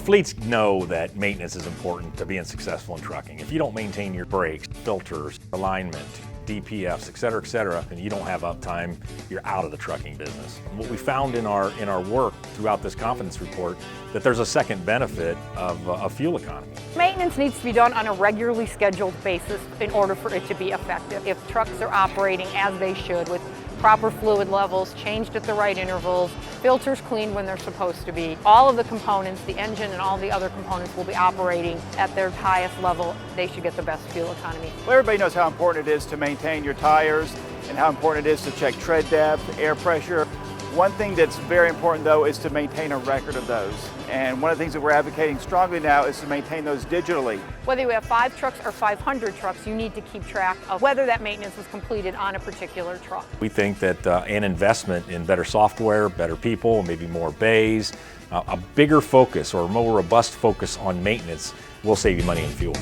Fleets know that maintenance is important to being successful in trucking. If you don't maintain your brakes, filters, alignment, DPFs, et cetera, and you don't have uptime, you're out of the trucking business. And what we found in our work throughout this confidence report, that there's a second benefit of fuel economy. Maintenance needs to be done on a regularly scheduled basis in order for it to be effective. If trucks are operating as they should with proper fluid levels, changed at the right intervals, filters cleaned when they're supposed to be, all of the components, the engine and all the other components will be operating at their highest level. They should get the best fuel economy. Well, everybody knows how important it is to maintain your tires and how important it is to check tread depth, air pressure. One thing that's very important though is to maintain a record of those. And one of the things that we're advocating strongly now is to maintain those digitally. Whether you have 5 trucks or 500 trucks, you need to keep track of whether that maintenance was completed on a particular truck. We think that an investment in better software, better people, maybe more bays, a bigger focus or more robust focus on maintenance will save you money and fuel.